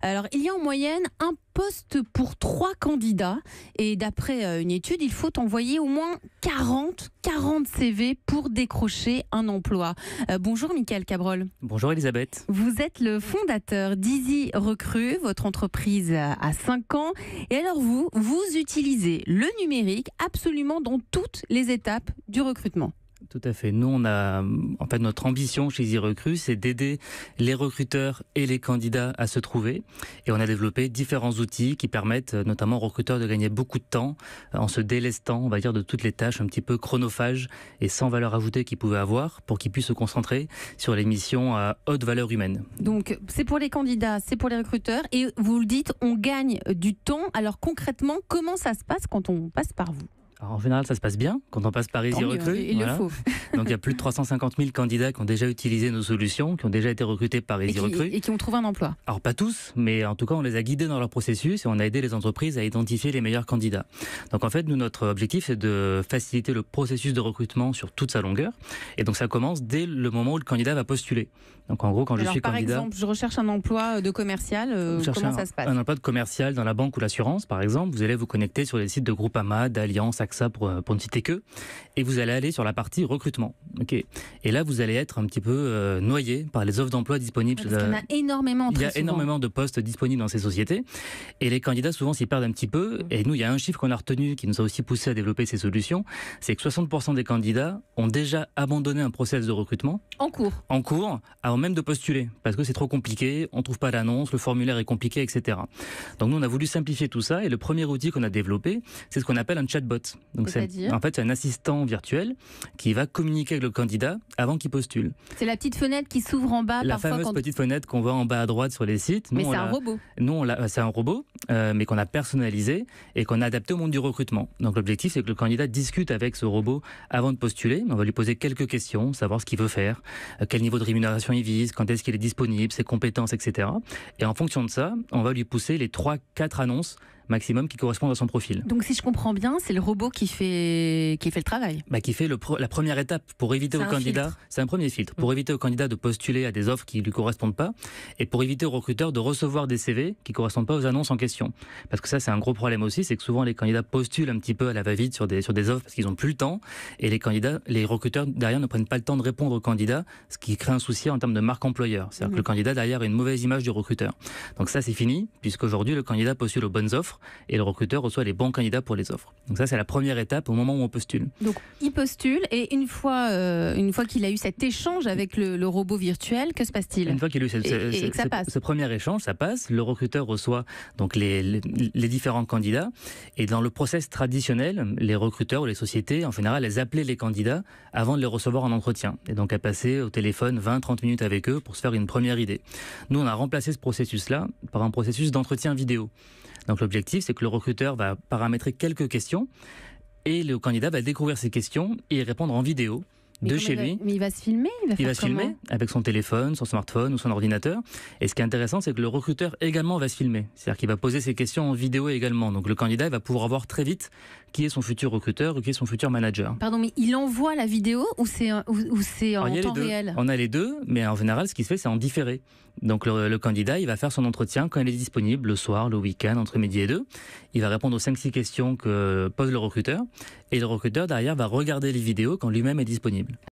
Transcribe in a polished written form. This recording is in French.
Alors, il y a en moyenne un poste pour 3 candidats. Et d'après une étude, il faut envoyer au moins 40 CV pour décrocher un emploi. Bonjour Mickaël Cabrol. Bonjour Elisabeth. Vous êtes le fondateur d'Easy Recrue. Votre entreprise a 5 ans. Et alors vous utilisez le numérique absolument dans toutes les étapes du recrutement. Tout à fait. Nous, notre ambition chez Easy Recrue, c'est d'aider les recruteurs et les candidats à se trouver. Et on a développé différents outils qui permettent notamment aux recruteurs de gagner beaucoup de temps en se délestant, on va dire, de toutes les tâches un petit peu chronophages et sans valeur ajoutée qu'ils pouvaient avoir pour qu'ils puissent se concentrer sur les missions à haute valeur humaine. Donc, c'est pour les candidats, c'est pour les recruteurs. Et vous le dites, on gagne du temps. Alors concrètement, comment ça se passe quand on passe par vous ? Alors, en général, ça se passe bien quand on passe par Easy Recrue. Il le faut. Donc, il y a plus de 350 000 candidats qui ont déjà utilisé nos solutions, qui ont déjà été recrutés par Easy Recrue. Et qui ont trouvé un emploi. Alors, pas tous, mais en tout cas, on les a guidés dans leur processus et on a aidé les entreprises à identifier les meilleurs candidats. Donc, en fait, nous, notre objectif, c'est de faciliter le processus de recrutement sur toute sa longueur. Et donc, ça commence dès le moment où le candidat va postuler. Donc, en gros, quand je suis candidat... Par exemple, je recherche un emploi de commercial, comment ça se passe ? Un emploi de commercial dans la banque ou l'assurance, par exemple. Vous allez vous connecter sur les sites de Groupama, d'Allianz, AXA pour ne citer que, et vous allez aller sur la partie recrutement. Okay. Et là, vous allez être un petit peu noyé par les offres d'emploi disponibles. Parce qu'il y en a énormément. Il y a énormément de postes disponibles dans ces sociétés, et les candidats souvent s'y perdent un petit peu. Et nous, il y a un chiffre qu'on a retenu qui nous a aussi poussé à développer ces solutions, c'est que 60% des candidats ont déjà abandonné un process de recrutement. En cours, avant même de postuler, parce que c'est trop compliqué, on trouve pas l'annonce, le formulaire est compliqué, etc. Donc nous, on a voulu simplifier tout ça, et le premier outil qu'on a développé, c'est ce qu'on appelle un chatbot. Donc en fait, c'est un assistant virtuel qui va communiquer avec le candidat avant qu'il postule. C'est la petite fenêtre qui s'ouvre en bas. La fameuse petite fenêtre qu'on voit en bas à droite sur les sites. Mais c'est un robot. C'est un robot, mais qu'on a personnalisé et qu'on a adapté au monde du recrutement. Donc l'objectif, c'est que le candidat discute avec ce robot avant de postuler. On va lui poser quelques questions, savoir ce qu'il veut faire, quel niveau de rémunération il vise, quand est-ce qu'il est disponible, ses compétences, etc. Et en fonction de ça, on va lui pousser les 3-4 annonces maximum qui correspondent à son profil. Donc si je comprends bien, c'est le robot qui fait le travail. Qui fait la première étape pour éviter au candidat, c'est un premier filtre, pour éviter au candidat de postuler à des offres qui lui correspondent pas et pour éviter au recruteur de recevoir des CV qui correspondent pas aux annonces en question. Parce que ça, c'est un gros problème aussi, c'est que souvent les candidats postulent un petit peu à la va-vite sur des offres parce qu'ils ont plus le temps et les recruteurs derrière ne prennent pas le temps de répondre aux candidats, ce qui crée un souci en termes de marque employeur. C'est-à-dire que le candidat derrière a une mauvaise image du recruteur. Donc ça, c'est fini puisqu'aujourd'hui le candidat postule aux bonnes offres et le recruteur reçoit les bons candidats pour les offres. Donc ça, c'est la première étape au moment où on postule. Donc il postule et une fois qu'il a eu cet échange avec le robot virtuel, que se passe-t-il ? Une fois qu'il a eu ce premier échange, ça passe. Le recruteur reçoit donc les différents candidats et dans le process traditionnel, les recruteurs ou les sociétés, en général, elles appelaient les candidats avant de les recevoir en entretien et donc à passer au téléphone 20-30 minutes avec eux pour se faire une première idée. Nous, on a remplacé ce processus-là par un processus d'entretien vidéo. Donc l'objectif, c'est que le recruteur va paramétrer quelques questions et le candidat va découvrir ces questions et y répondre en vidéo de chez lui. Mais il va se filmer ? Il va se filmer avec son téléphone, son smartphone ou son ordinateur. Et ce qui est intéressant, c'est que le recruteur également va se filmer. C'est-à-dire qu'il va poser ses questions en vidéo également. Donc le candidat va pouvoir voir très vite qui est son futur recruteur ou qui est son futur manager. Pardon, mais il envoie la vidéo ou c'est en temps réel ? On a les deux, mais en général, ce qui se fait, c'est en différé. Donc le candidat, il va faire son entretien quand il est disponible, le soir, le week-end, entre midi et 2. Il va répondre aux 5-6 questions que pose le recruteur. Et le recruteur, derrière, va regarder les vidéos quand lui-même est disponible.